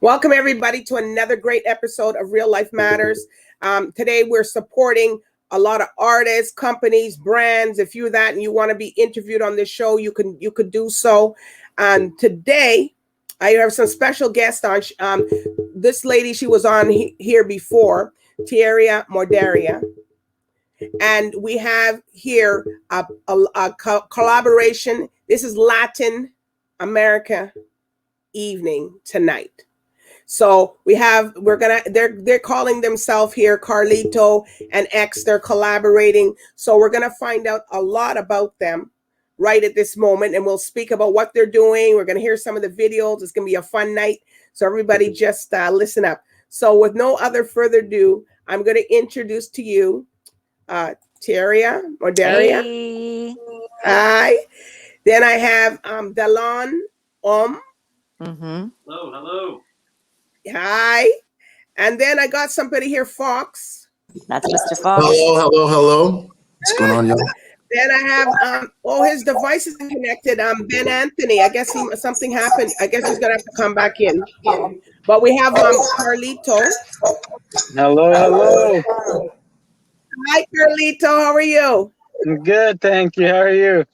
Welcome, everybody, to another great episode of Real Life Matters. Today, we're supporting a lot of artists, companies, brands. If you're that and you want to be interviewed on this show, you could do so. And today, I have some special guests on. This lady, she was on here before, Teria Morada. And we have here a collaboration. This is Latin America evening tonight. So they're calling themselves here Karlito and X. They're collaborating. So we're gonna find out a lot about them right at this moment, and we'll speak about what they're doing. We're gonna hear some of the videos. It's gonna be a fun night. So everybody just listen up. So with no other further ado, I'm gonna introduce to you Teria Morada. Hey. Hi. Then I have Delon. Hello. Hi. And then I got somebody here, Foxxx. That's Mr. Foxxx. Hello. What's going on, y'all? Then I have his device isn't connected. BenAnthony. I guess something happened. I guess he's gonna have to come back in. But we have Karlito. Hello. Hi, Karlito. How are you? I'm good, thank you. How are you?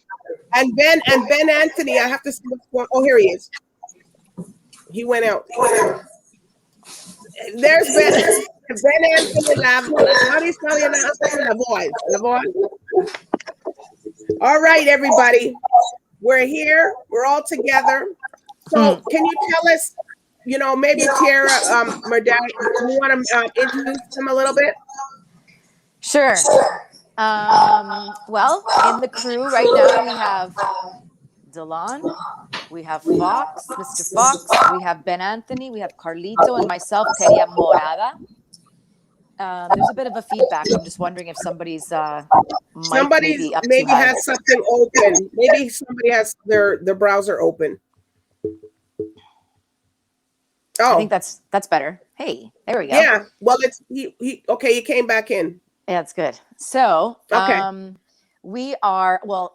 And BenAnthony. I have to see what's going. Oh, here he is. He went out. There's BenAnthony Lavoaz. How do you spell your name? Lavoaz. All right, everybody. We're here. We're all together. So can you tell us, maybe Teria Morada, you want to introduce him a little bit? Sure. Well, in the crew right now we have Delon, we have Foxxx, Mr. Foxxx, we have BenAnthony, we have Karlito, and myself, Teria Morada. There's a bit of a feedback. I'm just wondering if somebody's maybe has something open. Maybe somebody has their browser open. Oh, I think that's better. Hey, there we go. Yeah. Well, it's he. Okay, you came back in. Yeah, that's good. So, okay.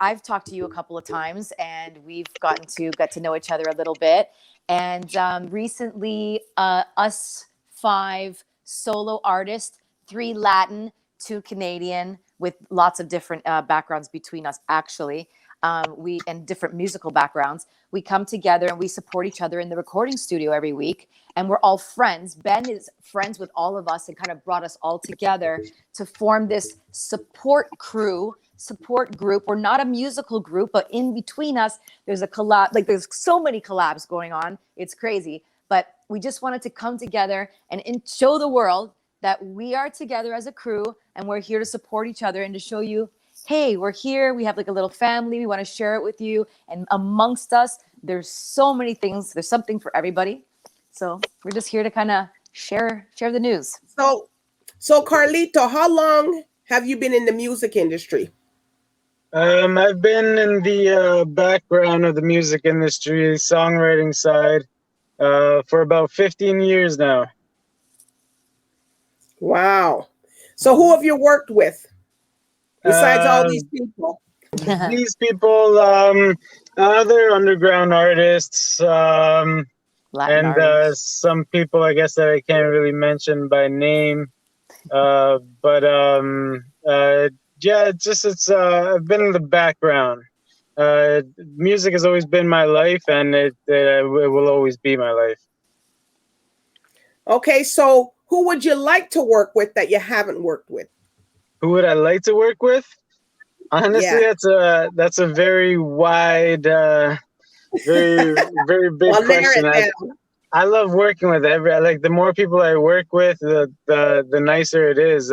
I've talked to you a couple of times and we've gotten to get to know each other a little bit. And recently, us 5 solo artists, 3 Latin, 2 Canadian, with lots of different backgrounds between us, actually, and different musical backgrounds. We come together and we support each other in the recording studio every week. And we're all friends. Ben is friends with all of us and kind of brought us all together to form this support group. We're not a musical group, but in between us, there's a collab. Like there's so many collabs going on. It's crazy. But we just wanted to come together and show the world that we are together as a crew and we're here to support each other and to show you, hey, we're here. We have like a little family. We want to share it with you. And amongst us, there's so many things. There's something for everybody. So we're just here to kind of share the news. So Karlito, how long have you been in the music industry? I've been in the background of the music industry, songwriting side, for about 15 years now. Wow. So who have you worked with besides all these people? These people, other underground artists, and some people, I guess, that I can't really mention by name. I've been in the background. Music has always been my life, and it will always be my life. Okay, so who would you like to work with that you haven't worked with? Who would I like to work with? Honestly, that's a very wide, very big question. I love working with the more people I work with, the nicer it is.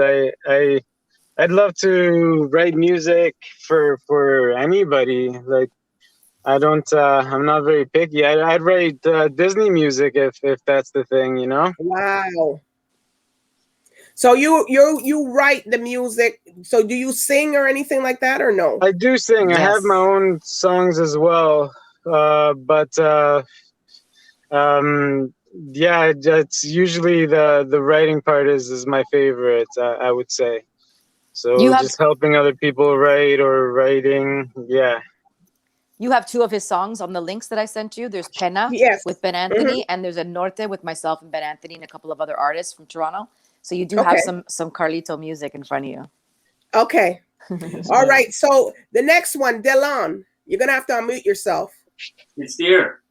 I'd love to write music for anybody. Like I'm not very picky. I'd write Disney music if that's the thing, Wow. So you write the music. So do you sing or anything like that or no? I do sing. Yes. I have my own songs as well. Yeah, it's usually the writing part is my favorite, I would say. So just helping other people write or writing, yeah. You have 2 of his songs on the links that I sent you. There's Pena with BenAnthony, and there's a Norte with myself and BenAnthony and a couple of other artists from Toronto. So you do have some Karlito music in front of you. Okay. All right. So the next one, Delon, you're gonna have to unmute yourself. It's here.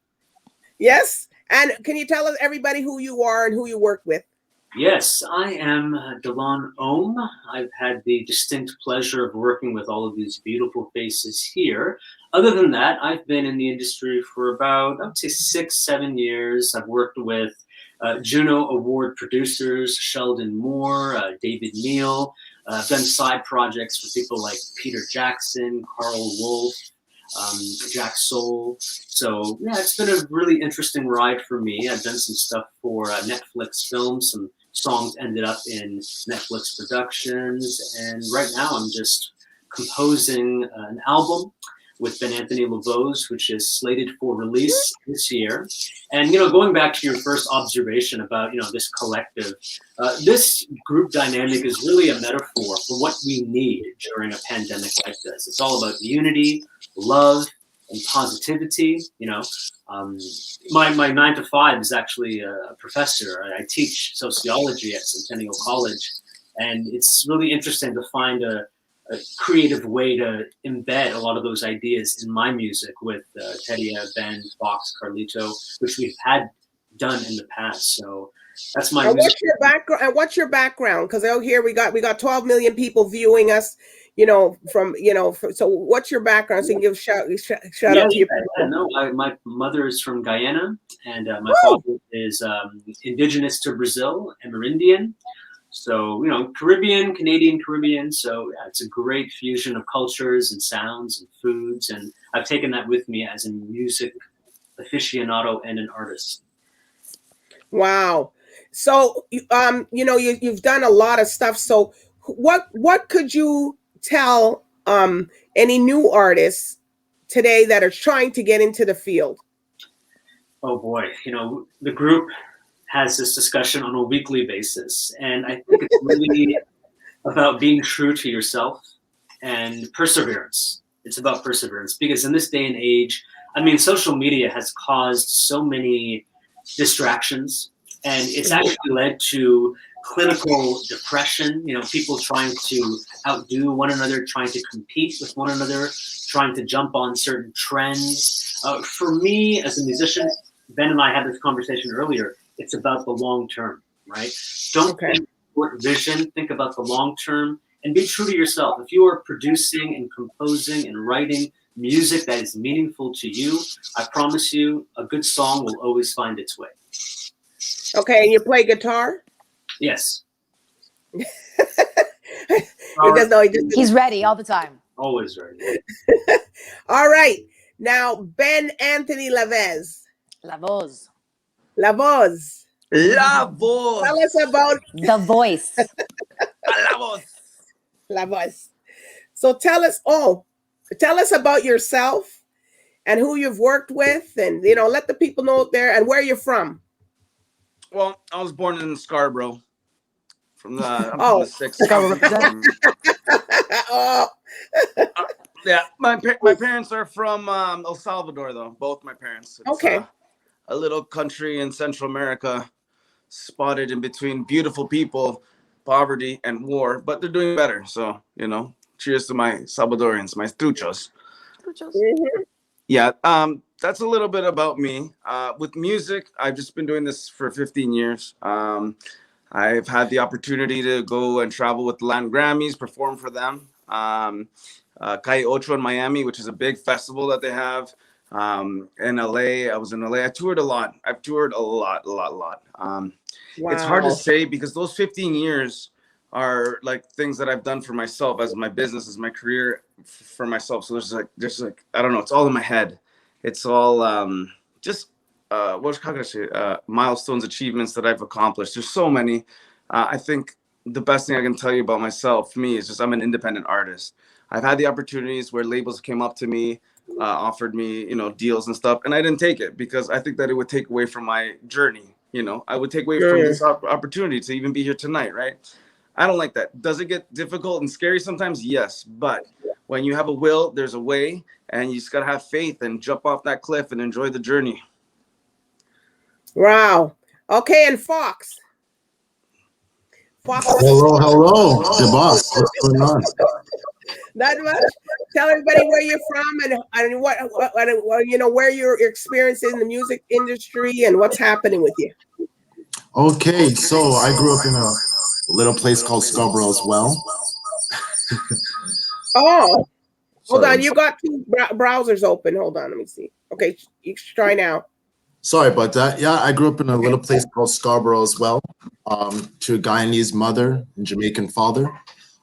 Yes. And can you tell us everybody who you are and who you work with? Yes, I am Delon Ohm. I've had the distinct pleasure of working with all of these beautiful faces here. Other than that, I've been in the industry for about, I would say, 6-7 years. I've worked with Juno Award producers, Sheldon Moore, David Neal. I've done side projects for people like Peter Jackson, Carl Wolf, Jack Soul. So yeah, it's been a really interesting ride for me. I've done some stuff for Netflix films. Some songs ended up in Netflix productions. And right now I'm just composing an album with BenAnthony Lavoaz, which is slated for release this year. And, going back to your first observation about, this collective, this group dynamic is really a metaphor for what we need during a pandemic like this. It's all about unity, love, and positivity. My 9 to 5 is actually a professor. I teach sociology at Centennial College. And it's really interesting to find a creative way to embed a lot of those ideas in my music with Teria, Ben, Foxxx, Karlito, which we've had done in the past. So that's my music. What's your background? And what's your background? Because out here we got 12 million people viewing us. So what's your background? So you can give shout out to your people. No, my mother is from Guyana, and my father is indigenous to Brazil, Amerindian. So, Caribbean, Canadian Caribbean. So yeah, it's a great fusion of cultures and sounds and foods. And I've taken that with me as a music aficionado and an artist. Wow. So, you've done a lot of stuff. So what could you tell any new artists today that are trying to get into the field? Oh boy, the group has this discussion on a weekly basis. And I think it's really about being true to yourself and perseverance. It's about perseverance because in this day and age, social media has caused so many distractions, and it's actually led to clinical depression, people trying to outdo one another, trying to compete with one another, trying to jump on certain trends. For me as a musician, Ben and I had this conversation earlier, it's about the long term, right? Don't think short vision, think about the long term and be true to yourself. If you are producing and composing and writing music that is meaningful to you, I promise you a good song will always find its way. Okay, and you play guitar? Yes. He's ready all the time. Always ready. All right. Now, BenAnthony Lavoaz. Lavoaz. Lavoaz. Lavoaz. Tell us about the voice. Lavoaz. Lavoaz. So tell us about yourself and who you've worked with, and let the people know there and where you're from. Well, I was born in Scarborough. From the 6th. Yeah, my parents are from El Salvador, though. Both my parents. It's, a little country in Central America, spotted in between beautiful people, poverty, and war, but they're doing better. So, cheers to my Salvadorians, my truchos. Mm-hmm. Yeah, that's a little bit about me. With music, I've just been doing this for 15 years. I've had the opportunity to go and travel with the Latin Grammys, perform for them. Calle Ocho in Miami, which is a big festival that they have. In LA, I was in LA. I toured a lot. I've toured a lot. Wow. It's hard to say because those 15 years are like things that I've done for myself as my business, as my career for myself. So there's like, I don't know, it's all in my head. It's all how can I say, milestones, achievements that I've accomplished. There's so many. I think the best thing I can tell you about myself, for me, is just I'm an independent artist. I've had the opportunities where labels came up to me, offered me, deals and stuff, and I didn't take it because I think that it would take away from my journey. I would take away from this opportunity to even be here tonight, right? I don't like that. Does it get difficult and scary sometimes? Yes, but when you have a will, there's a way, and you just gotta have faith and jump off that cliff and enjoy the journey. Wow. Okay, and Foxxx. Hello, DBoss. What's going on? Not much. Tell everybody where you're from and what you know, where your experience in the music industry and what's happening with you. Okay, so I grew up in a little place called Scarborough as well. Oh, hold Sorry. on. You got two browsers open. Hold on. Let me see. Okay, you should try now. Sorry about that. Yeah, I grew up in a little place called Scarborough as well, to a Guyanese mother and Jamaican father.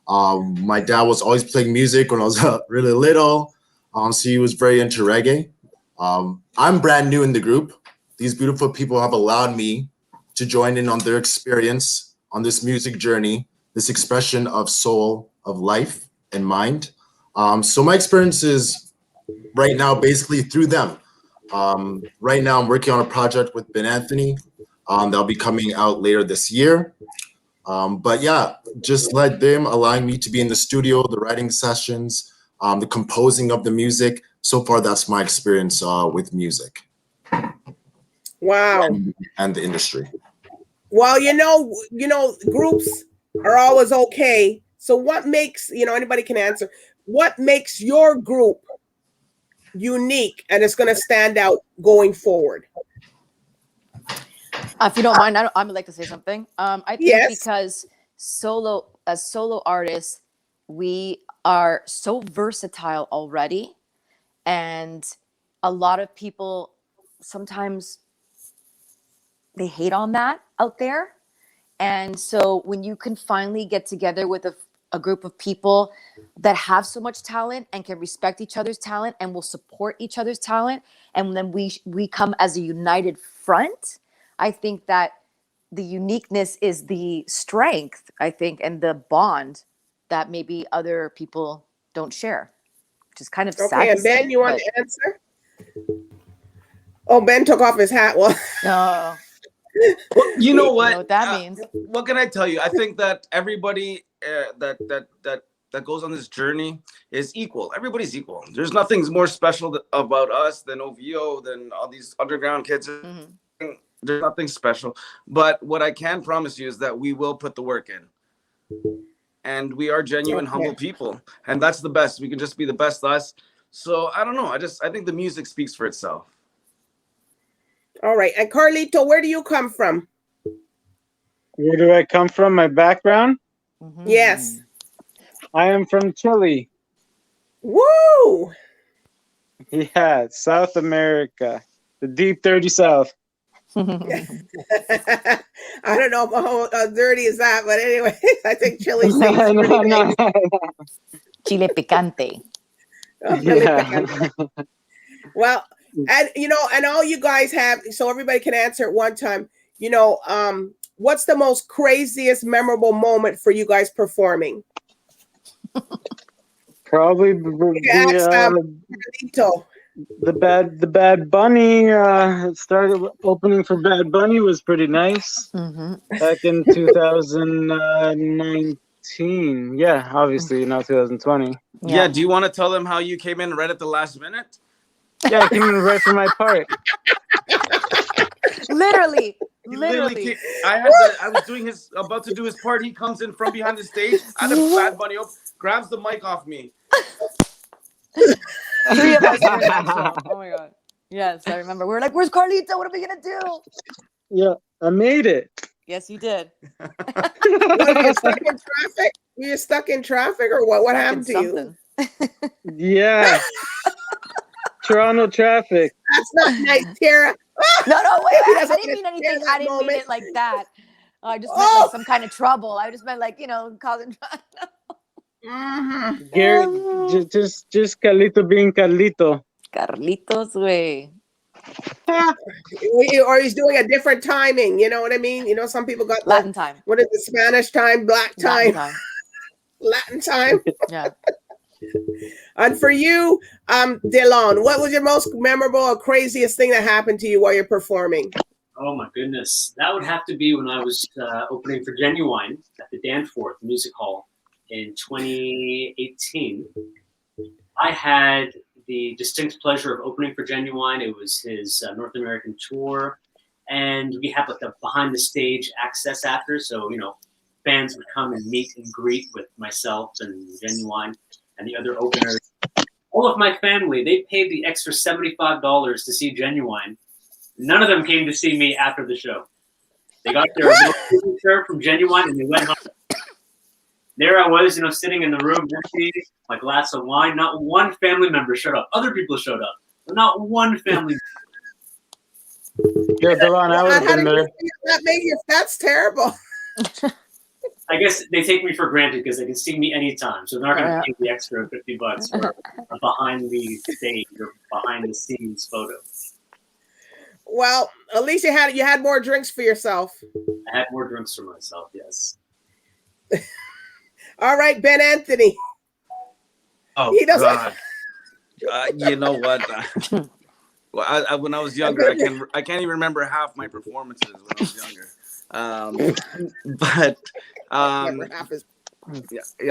My dad was always playing music when I was really little, so he was very into reggae. I'm brand new in the group. These beautiful people have allowed me to join in on their experience on this music journey, this expression of soul, of life and mind. So my experience is right now basically through them. Right now I'm working on a project with BenAnthony that'll be coming out later this year. But yeah, just let them allowing me to be in the studio, the writing sessions, the composing of the music. So far, that's my experience with music. Wow. And the industry. Well, you know, groups are always okay. So what makes, you know, anybody can answer, what makes your group unique and it's going to stand out going forward? If you don't mind, I would like to say something. I think because as solo artists, we are so versatile already, and a lot of people sometimes they hate on that out there. And so when you can finally get together with a group of people that have so much talent and can respect each other's talent and will support each other's talent, and then we come as a united front, I think that the uniqueness is the strength, I think, and the bond that maybe other people don't share, which is kind of sad. Okay, and Ben, you want to answer? Oh, Ben took off his hat. Well, well, you know what? You know what that means. What can I tell you? I think that everybody that goes on this journey is equal. Everybody's equal. There's nothing more special about us than OVO, than all these underground kids. Mm-hmm. There's nothing special. But what I can promise you is that we will put the work in. And we are genuine, humble people. And that's the best. We can just be the best us. So I don't know. I think the music speaks for itself. All right. And Karlito, where do you come from? Where do I come from? My background? Mm-hmm. Yes. I am from Chile. Woo! Yeah, South America. The deep, dirty South. I don't know how dirty is that, but anyway, I think Chile seems pretty nice. Chile picante. Oh, really picante. Well, and you know, and all you guys have, so everybody can answer at one time. You know, what's the most craziest, memorable moment for you guys performing? Probably the Bad Bunny. Started opening for Bad Bunny was pretty nice. Mm-hmm. Back in 2019. Yeah, obviously not 2020. Yeah. Do you want to tell them how you came in right at the last minute? Yeah, I came in right for my part. Literally. I was about to do his part. He comes in from behind the stage. I had a Bad Bunny up, grabs the mic off me. 3 of us were in that show. Oh my god. Yes, I remember. We were like, "Where's Karlito? What are we gonna do?" Yeah, I made it. Yes, you did. Were you stuck in traffic? Were you stuck in traffic, or what? What happened to you? Yeah. Toronto traffic. That's not nice, Tara. No, wait. I didn't mean anything. I didn't mean it like that. I just meant like some kind of trouble. I just meant like, you know, causing trouble. Mm-hmm. Gary, just Karlito being Karlito. Karlitos, way. Or he's doing a different timing. You know what I mean? You know, some people got Latin time. What is the Spanish time? Black time. Latin time. Yeah. And for you, Delon, what was your most memorable or craziest thing that happened to you while you're performing? Oh my goodness, that would have to be when I was opening for Genuine at the Danforth Music Hall in 2018. I had the distinct pleasure of opening for Genuine. It was his North American tour, and we had like a behind the stage access after. So fans would come and meet and greet with myself and Genuine and the other openers. All of my family, they paid the extra $75 to see Genuine. None of them came to see me after the show. They got their shirt from Genuine and they went home. There I was, sitting in the room, empty, my glass of wine. Not one family member showed up. Other people showed up, but not one family. Yeah, Delon, I would have been there. That's terrible. I guess they take me for granted because they can see me anytime, so they're not going to pay the extra $50 for a behind the stage or behind the scenes photo. Well, at least you had more drinks for yourself. I had more drinks for myself, yes. All right, BenAnthony. Oh, God. You know what? Well, when I was younger, I can't even remember half my performances when I was younger. But I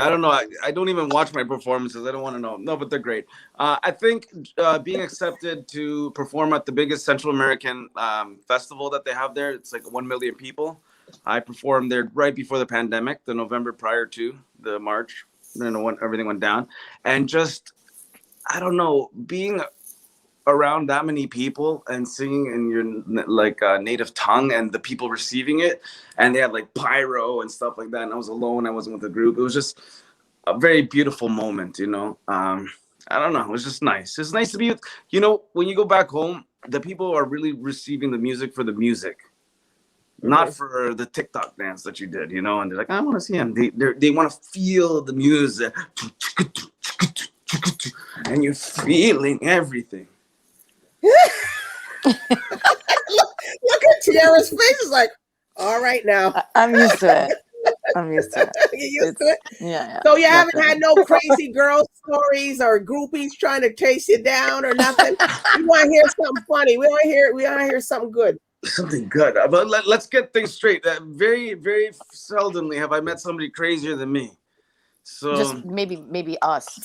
don't know. I don't even watch my performances. I don't want to know. No, but they're great. I think being accepted to perform at the biggest Central American festival that they have there, it's like 1 million people. I performed there right before the pandemic, the November prior to the March, when everything went down. And just, I don't know, being around that many people and singing in your native tongue and the people receiving it, and they had like pyro and stuff like that, and I was alone, I wasn't with a group. It was just a very beautiful moment, I don't know, it was just nice. It's nice to be with, when you go back home, the people are really receiving the music for the music, not for the TikTok dance that you did, and they're like, I want to see him. They want to feel the music, and you're feeling everything. Look at Tiara's face. It's like, all right now. I'm used to it. You used to it? Yeah. So you haven't had no crazy girl stories or groupies trying to chase you down or nothing? We want to hear something funny. We want to hear something good. Something good. But let's get things straight. Very, very seldomly have I met somebody crazier than me. So just maybe us.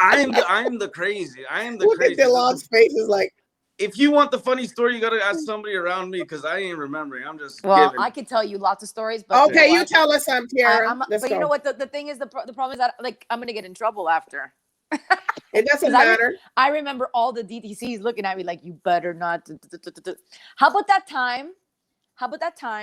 I am the crazy. I am the Look crazy. Look at Delon's face is like. If you want the funny story, you got to ask somebody around me because I ain't remembering. I'm just Well, giving. I could tell you lots of stories, but okay, you tell us some, Tiara. But you know what? The thing is, the problem is that I'm gonna get in trouble after. It doesn't matter. I remember all the DTCs looking at me like, you better not. How about that time?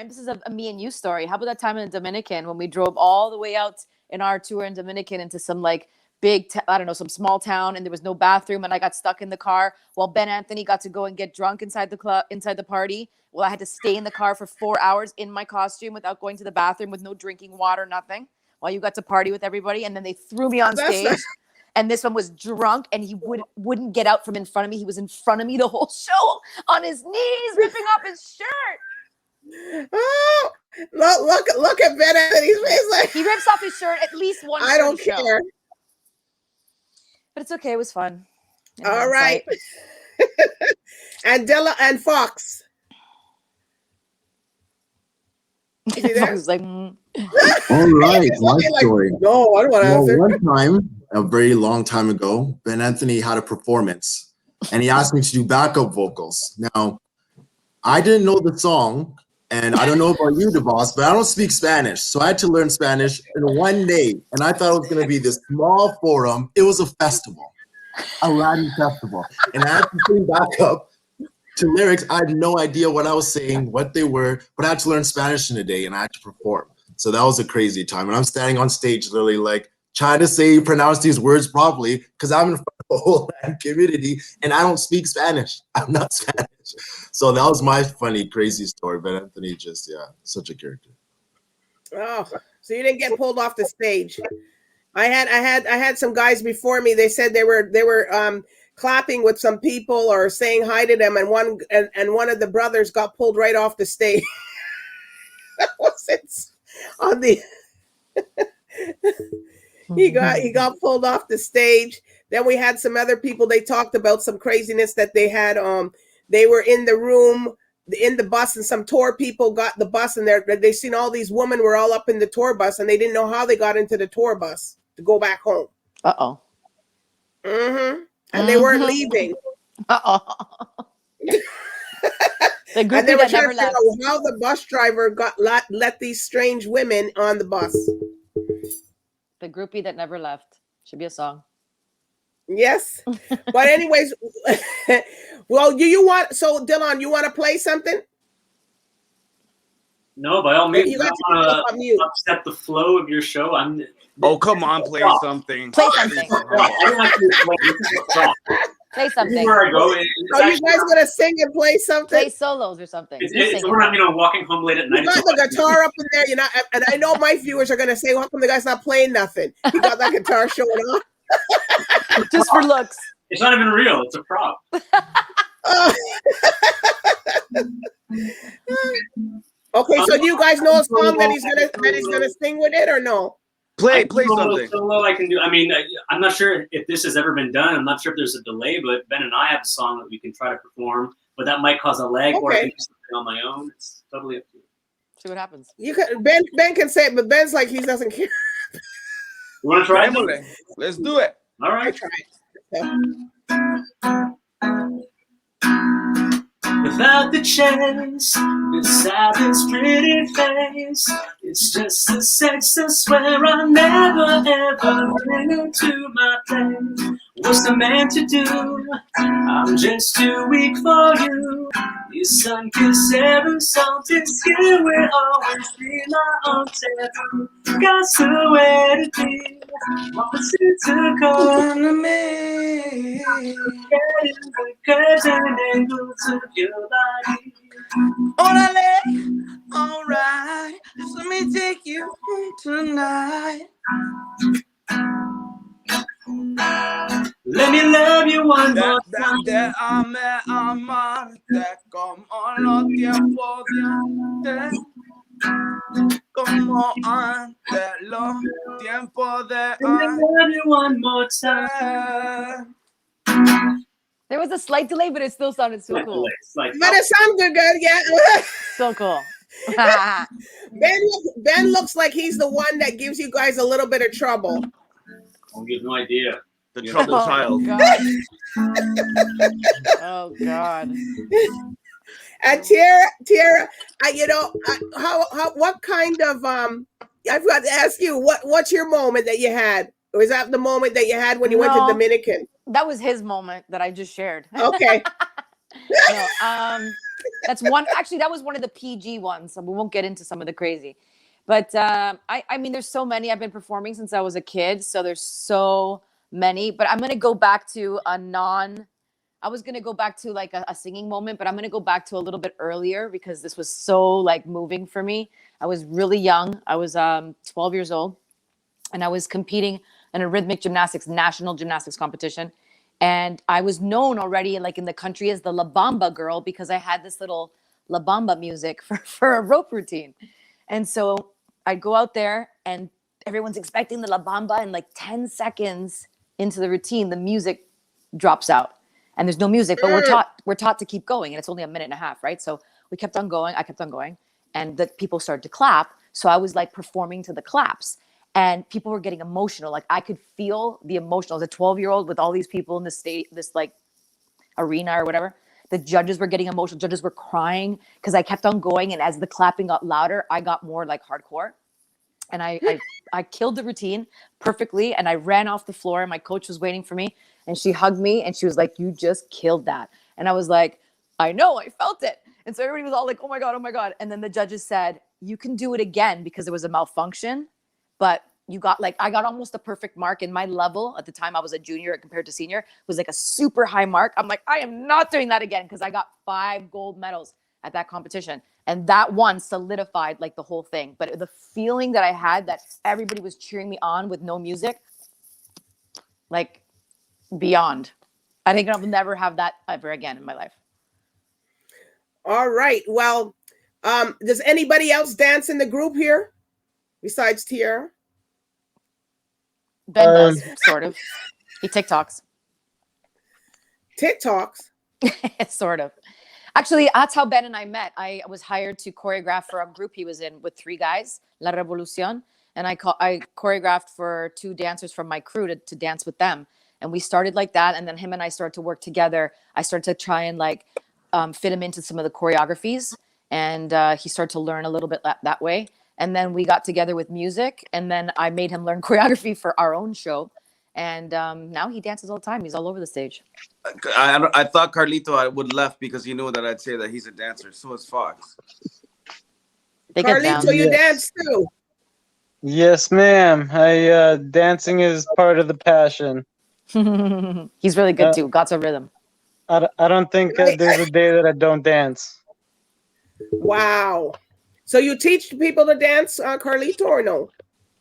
This is a me and you story. How about that time in the Dominican when we drove all the way out in our tour in Dominican into some like big, some small town, and there was no bathroom, and I got stuck in the car while BenAnthony got to go and get drunk inside the club, inside the party. Well, I had to stay in the car for 4 hours in my costume without going to the bathroom, with no drinking water, nothing, while you got to party with everybody. And then they threw me on stage. And this one was drunk, and he wouldn't get out from in front of me. He was in front of me the whole show on his knees, ripping off his shirt. Oh, look at BenAnthony's face. Like, he rips off his shirt at least once. I don't care. Show. But it's okay. It was fun. All right. And Delon and Foxxx. Is he there? He's like, All right, my story. No, I don't want to answer. One time, a very long time ago, BenAnthony had a performance, and he asked me to do backup vocals. Now, I didn't know the song, and I don't know about you, DBoss, but I don't speak Spanish, so I had to learn Spanish in one day, and I thought it was going to be this small forum. It was a festival, a Latin festival, and I had to sing backup to lyrics. I had no idea what I was saying, what they were, but I had to learn Spanish in a day, and I had to perform. So that was a crazy time, and I'm standing on stage literally like trying to pronounce these words properly because I'm in front of the whole community, and I don't speak Spanish. I'm not Spanish. So that was my funny, crazy story. BenAnthony just, such a character. Oh, so you didn't get pulled off the stage. I had some guys before me. They said they were clapping with some people or saying hi to them, and one of the brothers got pulled right off the stage. That was it. On the he got pulled off the stage. Then we had some other people. They talked about some craziness that they had. They were in the room in the bus, and some tour people got the bus, and they seen all these women were all up in the tour bus, and they didn't know how they got into the tour bus. to go back home. Uh-oh. Mm-hmm. And they weren't leaving. Uh-oh. The And groupie they were that trying never to figure left. out how the bus driver let these strange women on the bus. The groupie that never left. Should be a song. Yes. But anyways, well, Delon, you want to play something? No, by all means. You got to I don't want to upset the flow of your show. Oh, come on, play something. Play something. I don't like to Play something. Where I go, are you guys gonna sing and play something? Play solos or something. It's when I'm walking home late at night. You got the guitar up in there, and I know my viewers are gonna say, "How come the guy's not playing nothing? He got that guitar showing off." Just for looks. It's not even real. It's a prop. Okay, so do you guys know a song that he's gonna sing with it or no? Play something. Solo I can do. I mean, I'm not sure if this has ever been done. I'm not sure if there's a delay, but Ben and I have a song that we can try to perform, but that might cause a lag, or I can do something on my own. It's totally up to you. See what happens. You can Ben can say it, but Ben's like he doesn't care. You want to try? Let's do it. All right. Try it. Without the chase, beside this pretty face, it's just the sex. I swear I'll never ever bring it to my place. What's a man to do? I'm just too weak for you. Your sun-kissed heaven, salted skin will always be my own taboo. Got somewhere to be, wants it to come to me. Getting the curtain angles of your body. Orale, alright, let me take you home tonight. Let me love you one more time. Déjame amarte como los tiempos de antes. Como antes, los tiempos de Let me love you one more time. There was a slight delay, but it still sounded so cool. But it sounded good, yeah. So cool. Ben looks like he's the one that gives you guys a little bit of trouble. You have no idea. The trouble child. God. Oh God. And Teria, what kind of I've got to ask you, what's your moment that you had? Was that the moment that you had when you went to Dominican? That was his moment that I just shared. Okay. No, that's one. Actually, that was one of the PG ones. So we won't get into some of the crazy. But I mean, there's so many. I've been performing since I was a kid, so there's so many. But I'm gonna go back to I was gonna go back to like a singing moment, but I'm gonna go back to a little bit earlier because this was so like moving for me. I was really young. I was 12 years old, and I was competing in a rhythmic gymnastics national gymnastics competition. And I was known already like in the country as the La Bamba girl because I had this little La Bamba music for a rope routine. And so I'd go out there and everyone's expecting the La Bamba, and like 10 seconds into the routine, the music drops out and there's no music, but we're taught to keep going, and it's only a minute and a half, right? So we kept on going, I kept on going, and the people started to clap. So I was like performing to the claps. And people were getting emotional. Like I could feel the emotion. I was a 12-year-old with all these people in this like arena or whatever. The judges were getting emotional. Judges were crying because I kept on going. And as the clapping got louder, I got more like hardcore. And I killed the routine perfectly. And I ran off the floor. And my coach was waiting for me. And she hugged me. And she was like, "You just killed that." And I was like, "I know, I felt it." And so everybody was all like, "Oh my God, oh my God." And then the judges said, "You can do it again," because there was a malfunction. But you got I got almost a perfect mark, in my level at the time. I was a junior compared to senior, was like a super high mark. I'm like, I am not doing that again, because I got 5 gold medals at that competition. And that one solidified like the whole thing. But the feeling that I had that everybody was cheering me on with no music, like beyond. I think I'll never have that ever again in my life. All right. Well, does anybody else dance in the group here besides Teria? Ben does, sort of. He TikToks. TikToks? Sort of. Actually, that's how Ben and I met. I was hired to choreograph for a group he was in with 3 guys, La Revolucion. and I choreographed for 2 dancers from my crew to dance with them. And we started like that, and then him and I started to work together. I started to try and like fit him into some of the choreographies, and he started to learn a little bit that way. And then we got together with music, and then I made him learn choreography for our own show. And now he dances all the time. He's all over the stage. I thought Karlito would left because he knew that I'd say that he's a dancer. So is Foxxx. They get down. Karlito, you dance too. Yes, ma'am. Dancing is part of the passion. He's really good too. Got some rhythm. I don't think there's a day that I don't dance. Wow. So you teach people to dance, Karlito, or no?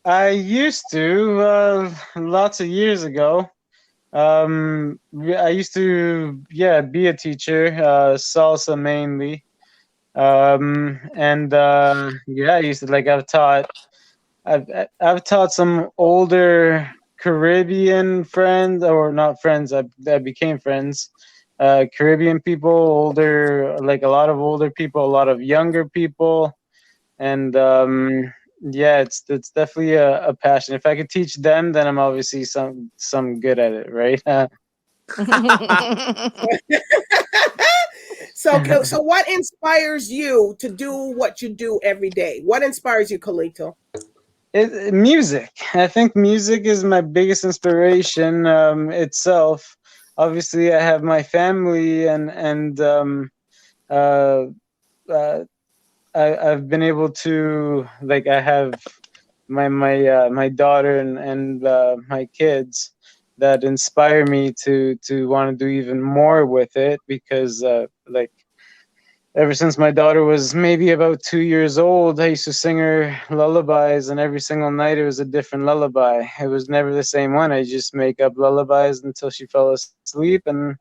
I used to, lots of years ago. I used to, be a teacher, salsa mainly. I used to I've taught some older Caribbean friends, or not friends, that became friends. Caribbean people, older, like a lot of older people, a lot of younger people, and it's definitely a passion. If I could teach them, then I'm obviously some good at it, right? So what inspires you to do what you do every day? What inspires you, Karlito? Music. I think music is my biggest inspiration itself. Obviously, I have my family, and I've been able to, like, I have my daughter and my kids that inspire me to want to do even more with it, because ever since my daughter was maybe about 2 years old, I used to sing her lullabies, and every single night it was a different lullaby. It was never the same one. I just make up lullabies until she fell asleep, and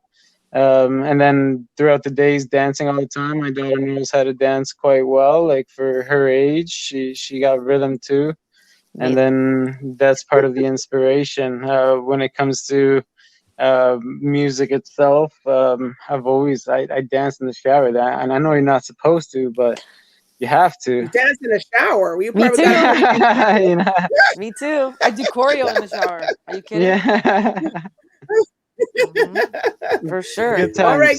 then throughout the days, dancing all the time. My daughter knows how to dance quite well. Like, for her age, she got rhythm too, and then that's part of the inspiration. When it comes to music itself, I dance in the shower. And I know you're not supposed to, but you have to. You dance in the shower. You Me probably too. got You know? Me too. I do choreo in the shower. Are you kidding? Yeah. For sure. Good times. All right,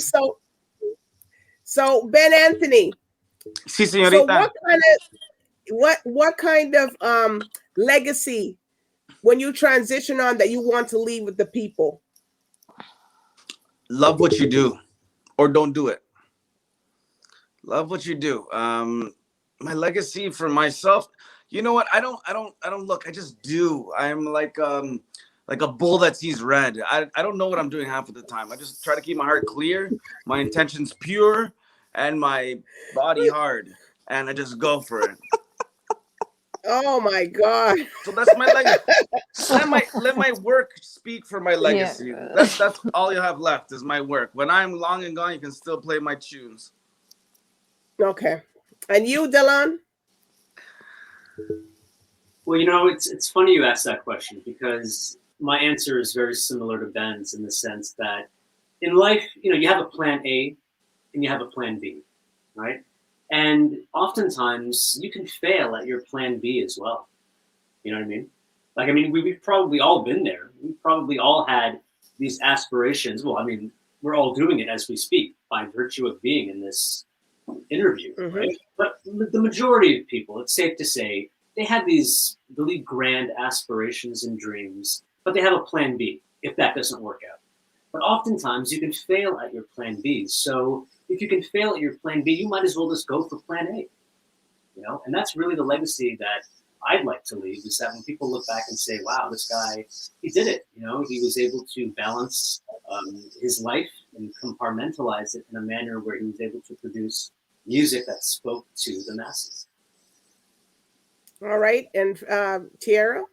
so BenAnthony. Sí, señorita. So what kind of legacy, when you transition on, that you want to leave with the people? Love what you do, or don't do it. Love what you do. My legacy for myself, you know what? I don't look. I just do. I'm like a bull that sees red. I don't know what I'm doing half of the time. I just try to keep my heart clear, my intentions pure, and my body hard, and I just go for it. Oh my God! So that's my legacy. Let my work speak for my legacy. Yeah. That's all you have left is my work. When I'm long and gone, you can still play my tunes. Okay, and you, Delon? Well, it's funny you asked that question, because my answer is very similar to Ben's, in the sense that in life, you have a plan A and you have a plan B, right? And oftentimes you can fail at your plan B as well. You know what I mean? Like, we've probably all been there. We've probably all had these aspirations. Well, we're all doing it as we speak by virtue of being in this interview, right? But the majority of people, it's safe to say, they have these really grand aspirations and dreams, but they have a plan B if that doesn't work out. But oftentimes you can fail at your plan B. So if you can fail at your plan B, you might as well just go for plan A. And that's really the legacy that I'd like to leave, is that when people look back and say, wow, this guy, he did it. He was able to balance his life and compartmentalize it in a manner where he was able to produce music that spoke to the masses. All right, and Teria?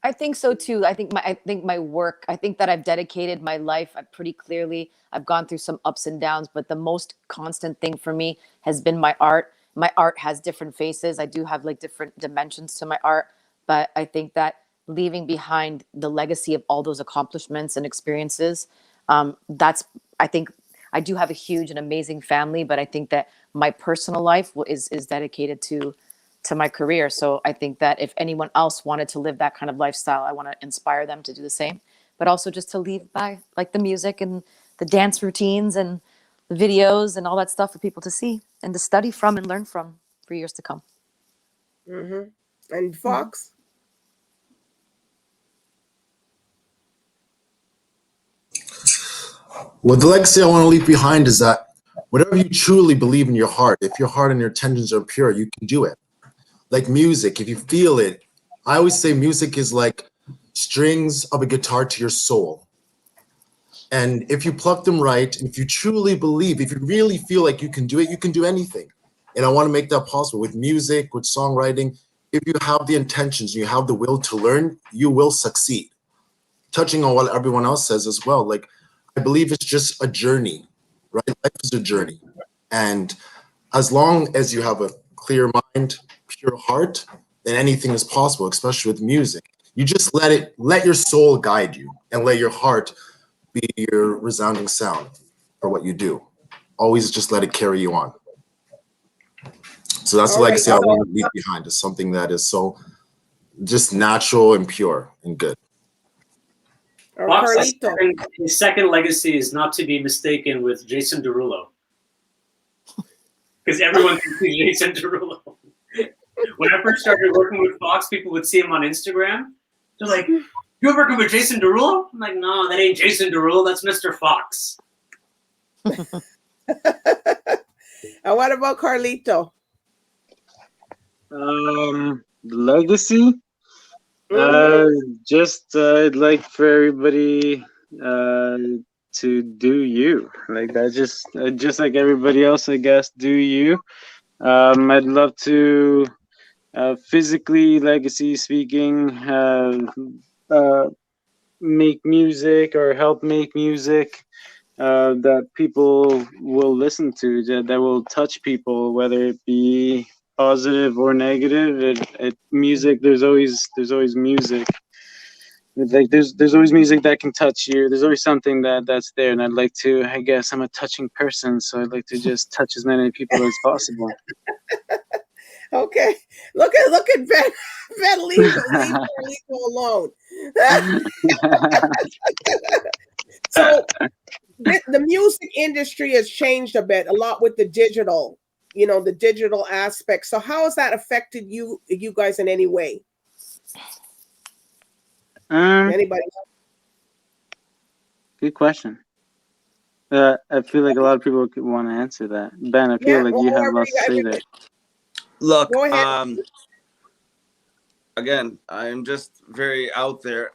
I think so too. I think my work, I think that I've dedicated my life pretty clearly. I've gone through some ups and downs, but the most constant thing for me has been my art. My art has different faces. I do have like different dimensions to my art, but I think that leaving behind the legacy of all those accomplishments and experiences, I think I do have a huge and amazing family, but I think that my personal life is dedicated to my career. So I think that if anyone else wanted to live that kind of lifestyle, I want to inspire them to do the same, but also just to leave by like the music and the dance routines and the videos and all that stuff for people to see and to study from and learn from for years to come. Mm-hmm. And Foxxx? Well, the legacy I want to leave behind is that whatever you truly believe in your heart, if your heart and your intentions are pure, you can do it. Like music, if you feel it, I always say music is like strings of a guitar to your soul. And if you pluck them right, if you truly believe, if you really feel like you can do it, you can do anything. And I want to make that possible with music, with songwriting. If you have the intentions, you have the will to learn, you will succeed. Touching on what everyone else says as well, like I believe it's just a journey, right? Life is a journey. And as long as you have a clear mind, pure heart, then anything is possible, especially with music. You just let your soul guide you and let your heart be your resounding sound for what you do. Always just let it carry you on. So that's the legacy I want to leave behind, is something that is so just natural and pure and good. Foxx's his second legacy is not to be mistaken with Jason Derulo. Because everyone can see Jason Derulo. When I first started working with Foxxx, people would see him on Instagram. They're like, "You're working with Jason Derulo?" I'm like, "No, that ain't Jason Derulo. That's Mr. Foxxx." And what about Karlito? Legacy? I'd like for everybody to do you. Like that, just like everybody else, I guess, do you. I'd love to physically, legacy speaking, make music or help make music that people will listen to, that will touch people, whether it be positive or negative. Music, there's always music. Like there's always music that can touch you. There's always something that's there, and I'd like to. I guess I'm a touching person, so I'd like to just touch as many people as possible. Okay, look at Ben. Leave Carlito alone. So the music industry has changed a bit, a lot with the digital, the digital aspect. So how has that affected you guys in any way? Anybody? Good question. I feel like a lot of people could want to answer that. Ben, I feel like you have lots to say there. Look, again, I'm just very out there.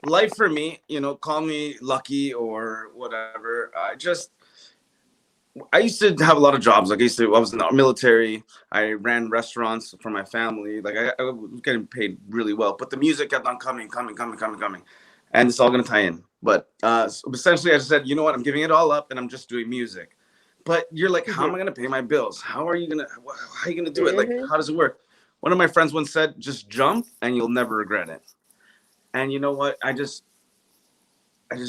Life for me, call me lucky or whatever. I used to have a lot of jobs. Like I was in the military. I ran restaurants for my family. Like I was getting paid really well, but the music kept on coming. And it's all going to tie in. But so essentially I just said, you know what? I'm giving it all up and I'm just doing music. But you're like, how am I going to pay my bills? How are you going to do it? Like, how does it work? One of my friends once said, just jump and you'll never regret it. And you know what? I just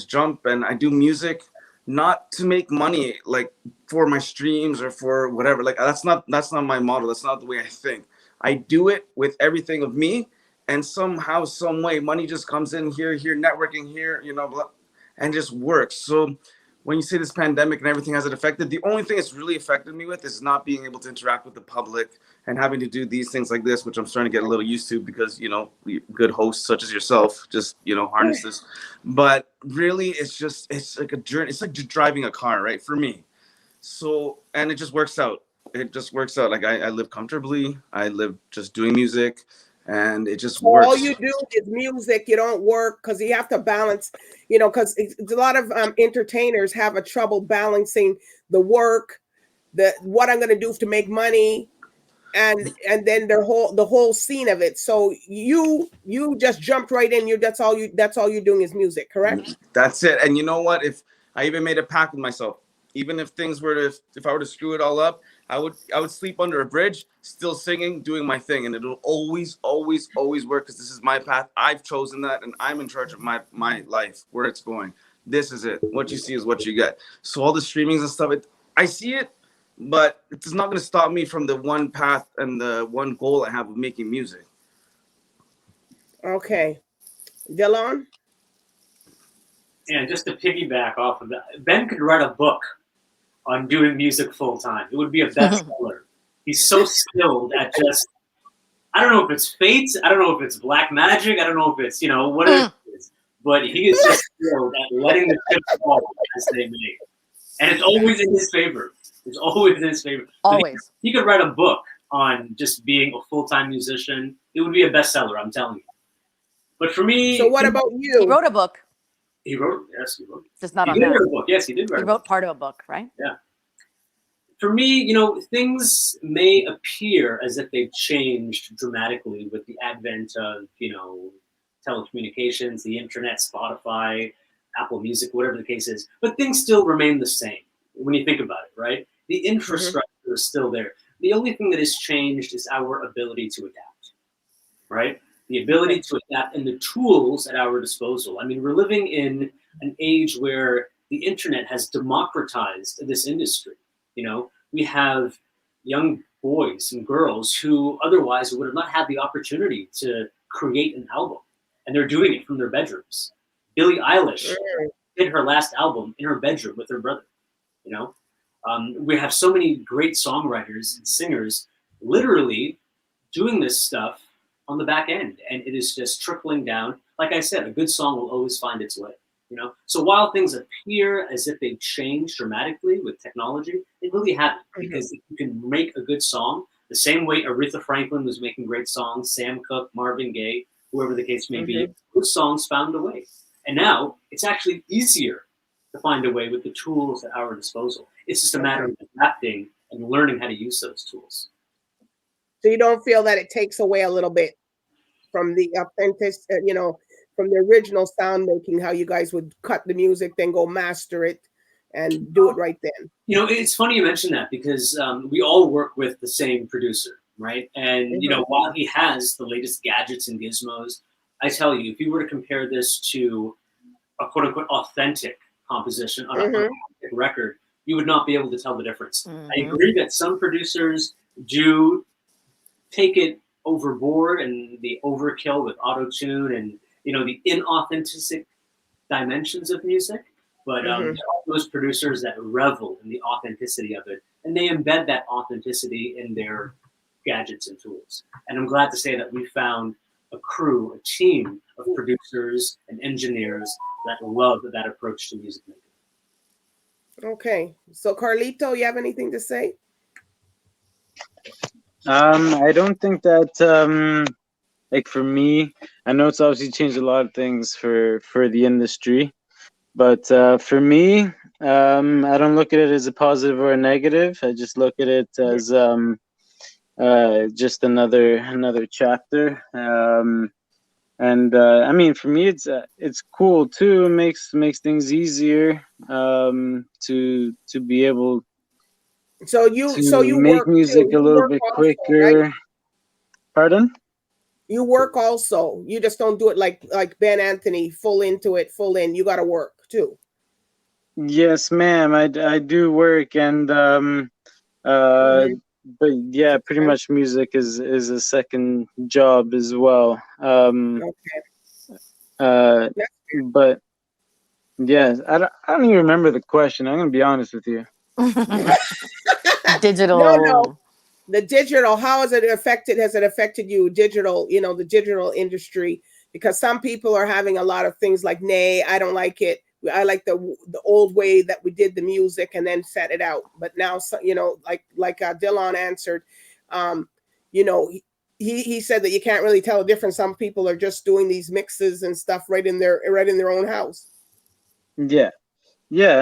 jump and I do music, not to make money, like for my streams or for whatever. Like that's not my model. That's not the way I think. I do it with everything of me, and somehow, some way, money just comes in here, networking here, and just works. So when you say this pandemic and everything has it affected, the only thing it's really affected me with is not being able to interact with the public and having to do these things like this, which I'm starting to get a little used to because, good hosts such as yourself just, harness this. But really, it's like a journey. It's like just driving a car, right? For me. So, and it just works out. Like I live comfortably. I live just doing music. And it just works. All you do is music. You don't work because you have to balance, because a lot of entertainers have a trouble balancing the work, what I'm going to do to make money, and then the whole scene of it. So you just jumped right in. That's all you're doing is music, correct? That's it. And you know what? If I even made a pact with myself, even if things were if I were to screw it all up, I would sleep under a bridge, still singing, doing my thing, and it'll always work because this is my path. I've chosen that, and I'm in charge of my life, where it's going. This is it. What you see is what you get. So all the streamings and stuff, I see it but it's not going to stop me from the one path and the one goal I have of making music. Okay. Delon? And just to piggyback off of that, Ben could write a book on doing music full time. It would be a bestseller. He's so skilled at just, I don't know if it's fate, I don't know if it's black magic, I don't know if it's, what it is, but he is just skilled at letting the chips fall as they may. And it's always in his favor. It's always in his favor. Always. He could write a book on just being a full-time musician. It would be a bestseller, I'm telling you. But for me... So what about you? He wrote a book. He wrote, yes, he wrote. Just not he on did that. Write a book. Yes, he did write He wrote part of a book, right? Yeah. For me, things may appear as if they've changed dramatically with the advent of, telecommunications, the internet, Spotify, Apple Music, whatever the case is. But things still remain the same when you think about it, right? The infrastructure is still there. The only thing that has changed is our ability to adapt, right? The ability to adapt and the tools at our disposal. I mean, we're living in an age where the internet has democratized this industry. We have young boys and girls who otherwise would have not had the opportunity to create an album, and they're doing it from their bedrooms. Billie Eilish did her last album in her bedroom with her brother. We have so many great songwriters and singers literally doing this stuff on the back end, and it is just trickling down. Like I said, a good song will always find its way. So while things appear as if they've changed dramatically with technology, they really haven't. Because if you can make a good song, the same way Aretha Franklin was making great songs, Sam Cooke, Marvin Gaye, whoever the case may be, good songs found a way. And now it's actually easier to find a way with the tools at our disposal. It's just a matter of adapting and learning how to use those tools. So you don't feel that it takes away a little bit from the authentic, from the original sound making, how you guys would cut the music, then go master it and do it right then? It's funny you mention that because we all work with the same producer, right? And, while he has the latest gadgets and gizmos, I tell you, if you were to compare this to a quote unquote authentic composition on a record, you would not be able to tell the difference. I agree that some producers do take it overboard and the overkill with auto-tune and the inauthentic dimensions of music, but there are those producers that revel in the authenticity of it, and they embed that authenticity in their gadgets and tools. And I'm glad to say that we found a crew, a team of producers and engineers that love that approach to music making. Okay, so Karlito, you have anything to say? I don't think that like for me, I know it's obviously changed a lot of things for the industry, but for me, I don't look at it as a positive or a negative. I just look at it as just another chapter. I mean, for me, it's cool too. It makes things easier to be able. So you make work music too. a little bit quicker. Right? Pardon? You work also. You just don't do it like BenAnthony, full into it, full in. You got to work too. Yes, ma'am. I do work, and but yeah, pretty much music is a second job as well. But yeah, I don't even remember the question. I'm gonna be honest with you. Digital. No. The digital, how has it affected you? Digital, the digital industry, because some people are having a lot of things like, nay, I don't like it. I like the old way that we did the music and then set it out. But now, like Delon answered, he said that you can't really tell the difference. Some people are just doing these mixes and stuff right in their own house. Yeah,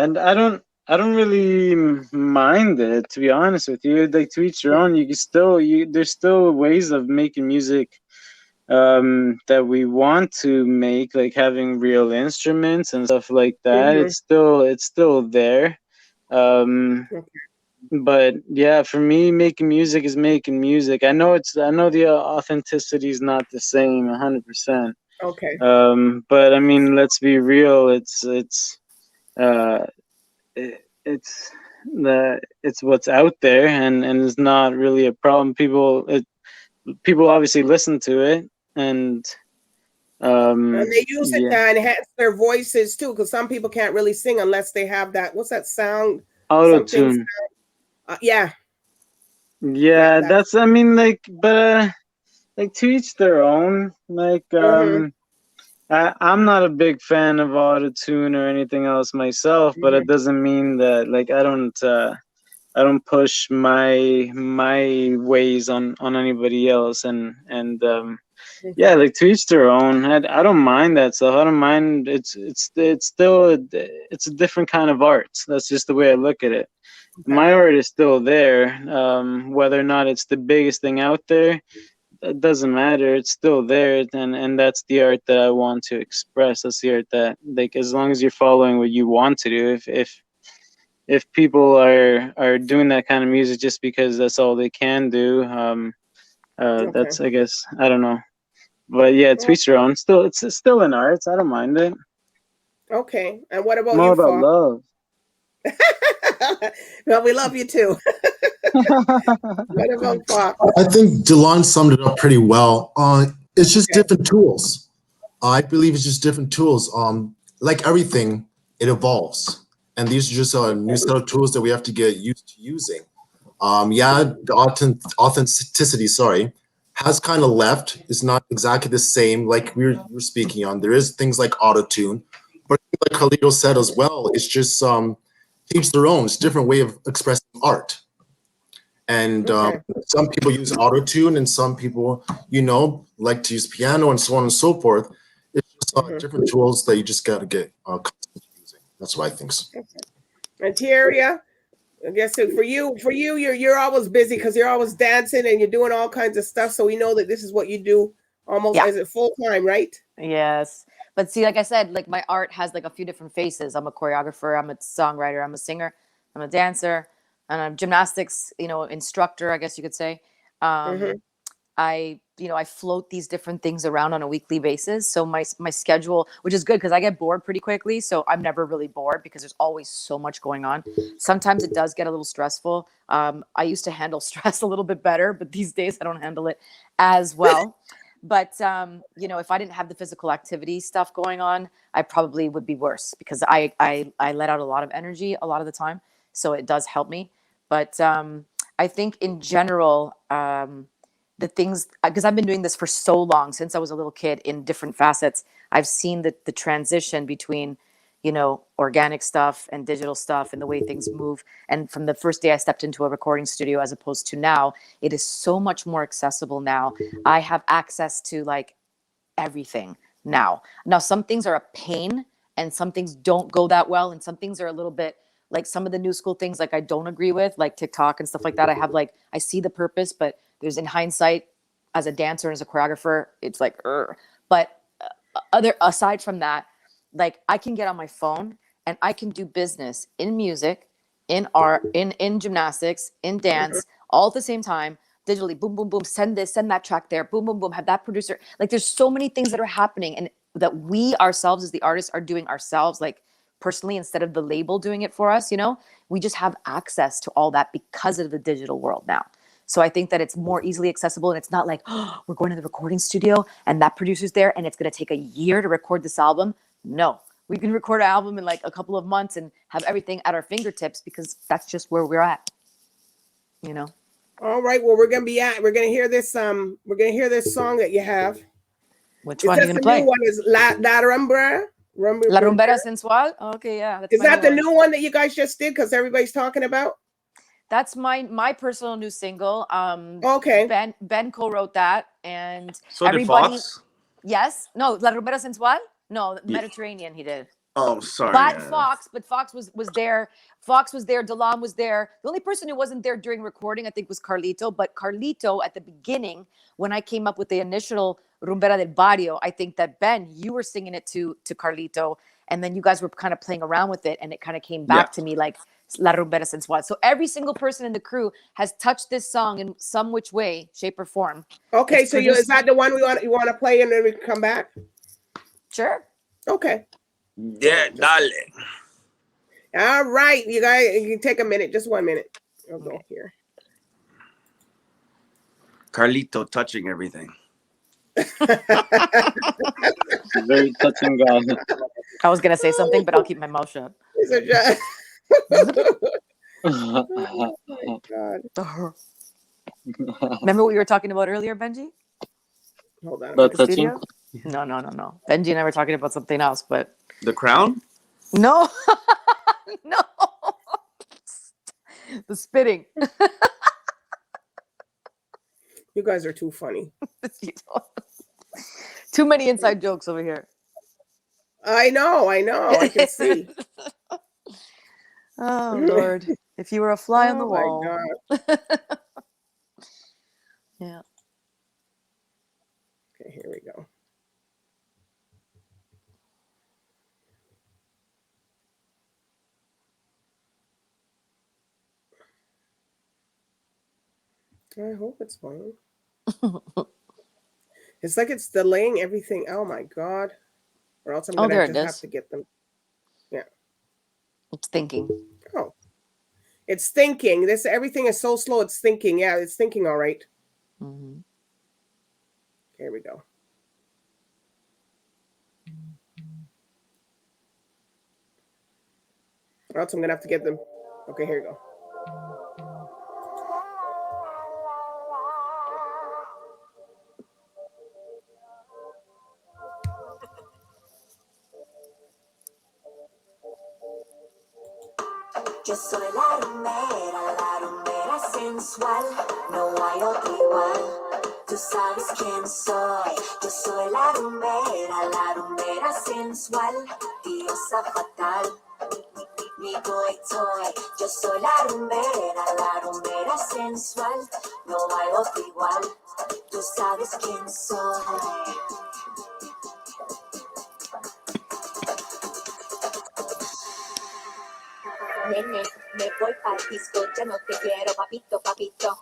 and I don't really mind it, to be honest with you. Like, to each their own. You can there's still ways of making music that we want to make, like having real instruments and stuff like that. It's still there. But yeah, for me, making music is making music. I know the authenticity is not the same 100%. Okay. But I mean, let's be real. It's it's what's out there, and it's not really a problem. People obviously listen to it, and they use it yeah, to enhance their voices too, because some people can't really sing unless they have that. What's that sound? auto Something. tune. Yeah. Yeah, that's. I mean, like, but like to each their own. Like, I'm not a big fan of auto tune or anything else myself, but it doesn't mean that like I don't push my ways on anybody else, and yeah, like to each their own. I don't mind that stuff. I don't mind. It's still it's a different kind of art. That's just the way I look at it. My art is still there. Whether or not it's the biggest thing out there, it doesn't matter. It's still there, and that's the art that I want to express. That's the art that, like, as long as you're following what you want to do. If people are doing that kind of music just because that's all they can do, that's, I guess, I don't know. But yeah, to each their own. Still, it's still an art. I don't mind it. Okay. And what about More you, about Foxxx? love. Well, we love you too. What about Foxxx? I think Delon summed it up pretty well. It's just different tools. I believe it's just different tools. Like everything, it evolves, and these are just a new set of tools that we have to get used to using. Yeah, the authenticity, sorry, has kind of left. It's not exactly the same like we were speaking on. There is things like auto-tune, but like Karlito said as well, it's just each their own. It's a different way of expressing art. And some people use auto-tune, and some people, like to use piano and so on and so forth. It's just different tools that you just got to get accustomed to using. That's what I think. And Teria, I guess for you, you're always busy because you're always dancing and you're doing all kinds of stuff. So we know that this is what you do almost as a full time, right? Yes. But see, like I said, like my art has like a few different faces. I'm a choreographer, I'm a songwriter, I'm a singer, I'm a dancer, and I'm a gymnastics, instructor, I guess you could say. I float these different things around on a weekly basis. So my schedule, which is good because I get bored pretty quickly. So I'm never really bored because there's always so much going on. Sometimes it does get a little stressful. I used to handle stress a little bit better, but these days I don't handle it as well. But, if I didn't have the physical activity stuff going on, I probably would be worse because I let out a lot of energy a lot of the time. So it does help me. But I think in general, the things, because I've been doing this for so long, since I was a little kid in different facets, I've seen the transition between, organic stuff and digital stuff and the way things move. And from the first day I stepped into a recording studio, as opposed to now, it is so much more accessible now. I have access to like everything now. Now, some things are a pain and some things don't go that well. And some things are a little bit like some of the new school things, like I don't agree with, like TikTok and stuff like that. I see the purpose, but there's, in hindsight, as a dancer and as a choreographer, it's like, but aside from that, like I can get on my phone and I can do business in music, in art, in gymnastics, in dance, all at the same time, digitally, boom, boom, boom, send this, send that track there, boom, boom, boom, have that producer. Like there's so many things that are happening and that we ourselves as the artists are doing ourselves, like personally, instead of the label doing it for us, we just have access to all that because of the digital world now. So I think that it's more easily accessible, and it's not like, oh, we're going to the recording studio and that producer's there and it's going to take a year to record this album. No, we can record an album in like a couple of months and have everything at our fingertips because that's just where we're at, All right. Well, we're going to hear this song that you have. Which one are you going to play? The new one is La Rumbera. La Rumbera Sensual? Okay, yeah. Is that the new one that you guys just did because everybody's talking about? That's my personal new single. Okay. Ben co-wrote that, and so everybody. Did Foxxx? Yes. No, La Rumbera Sensual? No, Mediterranean he did. Oh, sorry. But Foxxx was there. Foxxx was there. Delon was there. The only person who wasn't there during recording, I think, was Karlito. But Karlito, at the beginning, when I came up with the initial Rumbera del Barrio, I think that Ben, you were singing it to Karlito, and then you guys were kind of playing around with it, and it kind of came back to me like La Rumbera Sensual. So every single person in the crew has touched this song in some which way, shape, or form. Okay, so is that the one you want to play, and then we can come back? Sure. Okay. Yeah, dale. All right, you guys, you can take a minute, just 1 minute. I'll go here. Karlito touching everything. Very touching guy. I was gonna say something, but I'll keep my mouth shut. Oh my God. Remember what we were talking about earlier, Benji? Hold on. About The touching? studio? No. Benji and I were talking about something else, but The crown? no. No. The spitting. You guys are too funny. Too many inside jokes over here. I know. I can see. Oh Lord. If you were a fly on the wall. Oh my God. Yeah. Okay, here we go. I hope it's fine. It's like it's delaying everything. Oh my God. Or else I'm gonna just have to get them. Yeah. It's thinking. Oh. It's thinking. Everything is so slow, it's thinking. Yeah, it's thinking all right. Mm-hmm. Here we go. Or else I'm gonna have to get them. Okay, here we go. Yo soy la rumbera sensual, no hay otra igual. Tú sabes quién soy. Yo soy la rumbera sensual, diosa fatal, mi boy toy. Yo soy la rumbera sensual, no hay otra igual. Tú sabes quién soy. Nene, me voy pa'l disco, ya no te quiero, papito, papito.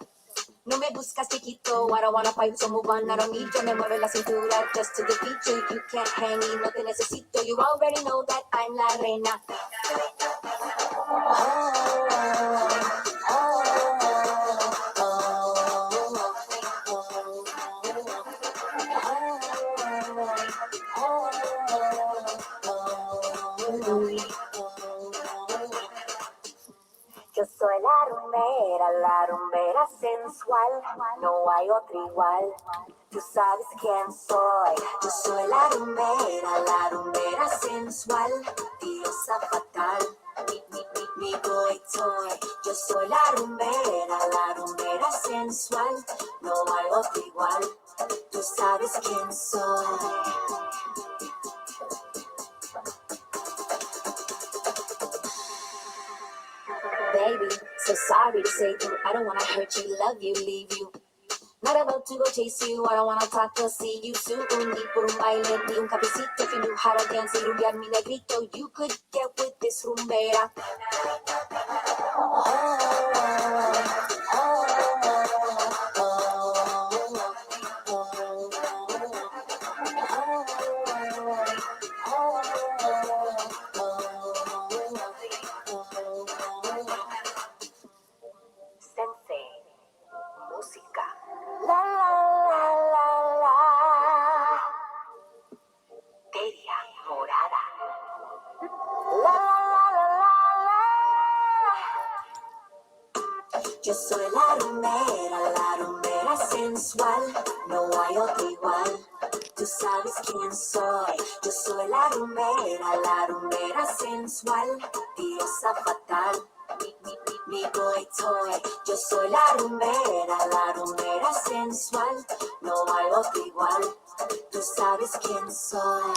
No me buscas, chiquito, I don't wanna fight, so move on, I don't need you. Me mueve la cintura just to defeat you. You can't hang me, no te necesito. You already know that I'm la reina. Yo soy la rumbera sensual, no hay otra igual. Tú sabes quién soy. Yo soy la rumbera sensual, diosa fatal, mi boy toy. Yo soy la rumbera sensual, no hay otra igual. Tú sabes quién soy. Baby, so sorry to say you, I don't wanna hurt you, love you, leave you. Not about to go chase you, I don't wanna talk or see you soon. Ni por un baile, ni un cafecito. If you knew how to dance y rumbear mi negrito, you could get with this rumbera. Sensei, música. La la la la la. Teria Morada. La la la la la. Yo soy la rumbera sensual, no hay otra igual. Tú sabes quién soy. Yo soy la rumbera sensual, diosa fatal, mi boy toy. Yo soy la rumbera sensual, no hay otra igual. Tú sabes quién soy.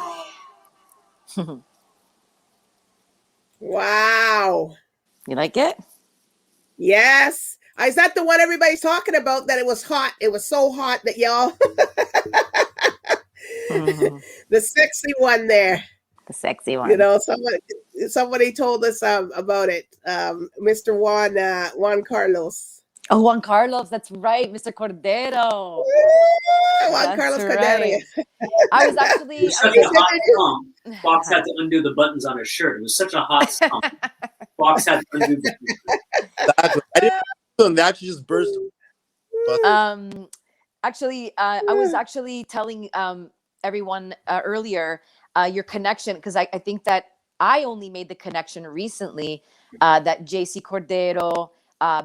Wow. You like it? Yes. Is that the one everybody's talking about? That it was hot. It was so hot that y'all. The sexy one there. The sexy one. You know, somebody told us about it. Mr. Juan Carlos. Oh, Juan Carlos, that's right, Mr. Cordero. Juan Carlos Cordero. I was actually. It was such a hot song. Foxxx had to undo the buttons on his shirt. It was such a hot song. Foxxx had to undo the Exactly. I didn't know they actually just burst. Actually, I was actually telling everyone earlier your connection, because I think that I only made the connection recently that JC Cordero,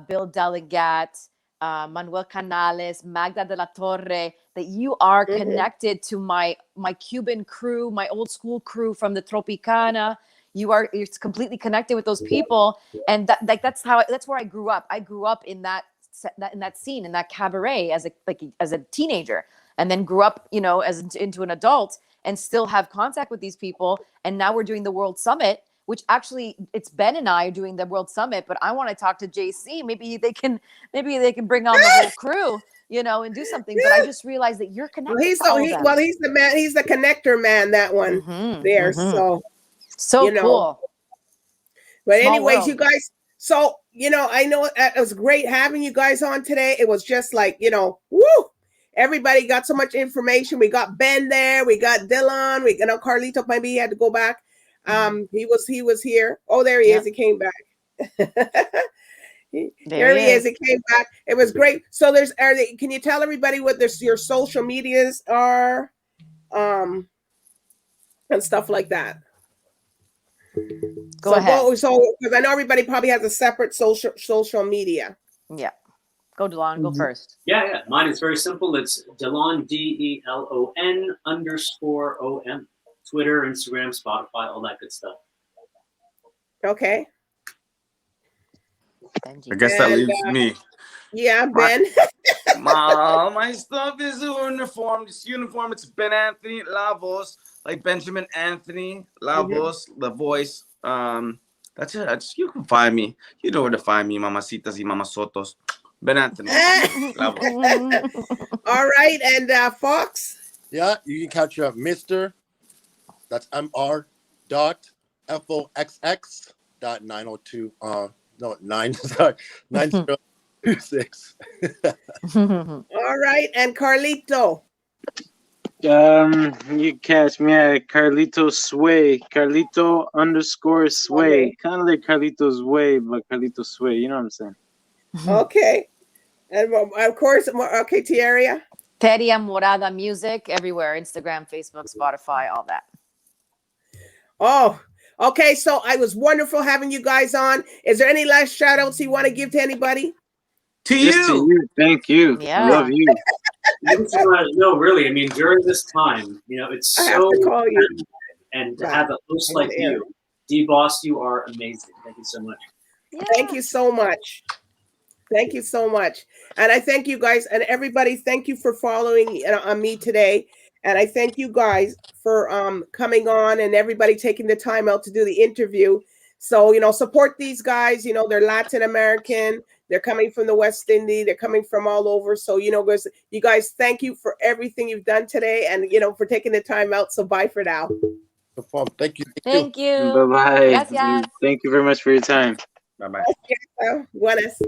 Bill Delegat, Manuel Canales, Magda de la Torre, that you are connected to my Cuban crew, my old school crew from the Tropicana. You're completely connected with those people, and that's where I grew up. I grew up in that scene, in that cabaret as a teenager, and then grew up, into an adult, and still have contact with these people. And now we're doing the World Summit, which actually it's Ben and I are doing the World Summit, but I want to talk to JC. Maybe they can bring on the whole crew, and do something. But I just realized that you're connected. He's the man. He's the connector man. That one there. So cool. But Small anyways, world. you guys. So I know it was great having you guys on today. It was just like woo. Everybody got so much information. We got Ben there. We got Delon. We Karlito. Maybe he had to go back. He was here. Oh, there he is. He came back. There he is. He came back. It was great. So can you tell everybody what your social medias are, and stuff like that? Go ahead. So because I know everybody probably has a separate social media. Yeah. Go, Delon. Go first. Yeah. Mine is very simple. It's Delon, DELON_OM. Twitter, Instagram, Spotify, all that good stuff. Okay. I guess that leaves me. Yeah, Ben. My stuff is uniform. It's uniform. It's BenAnthony, Lavoaz, like Benjamin Anthony, Lavoaz, the voice. That's it. You can find me. You know where to find me, mamacitas y mamasotos. BenAnthony. All right, and Foxxx. Yeah, you can catch Mr. That's MR.FOXX.902. No, 9026. All right, and Karlito. You catch me at Karlito Sway, Karlito_Sway, Okay. kind of like Carlito's Way, but Karlito Sway. You know what I'm saying? Okay, and of course, okay, Teria. Teria Morada Music everywhere: Instagram, Facebook, Spotify, all that. Oh, okay. So it was wonderful having you guys on. Is there any last shout outs you want to give to anybody? To you. Thank you. Yeah. Love you. No, really. I mean, during this time, it's so. I have to call you. And to have a host like you, DBoss, you are amazing. Thank you so much. Yeah. Thank you so much. Thank you so much. And I thank you guys and everybody. Thank you for following on me today. And I thank you guys for coming on and everybody taking the time out to do the interview. So, support these guys. They're Latin American. They're coming from the West Indies. They're coming from all over. So, you guys, thank you for everything you've done today and, for taking the time out. So bye for now. No problem. Thank you. Thank you. Bye-bye. Gracias. Thank you very much for your time. Bye-bye. Buenas.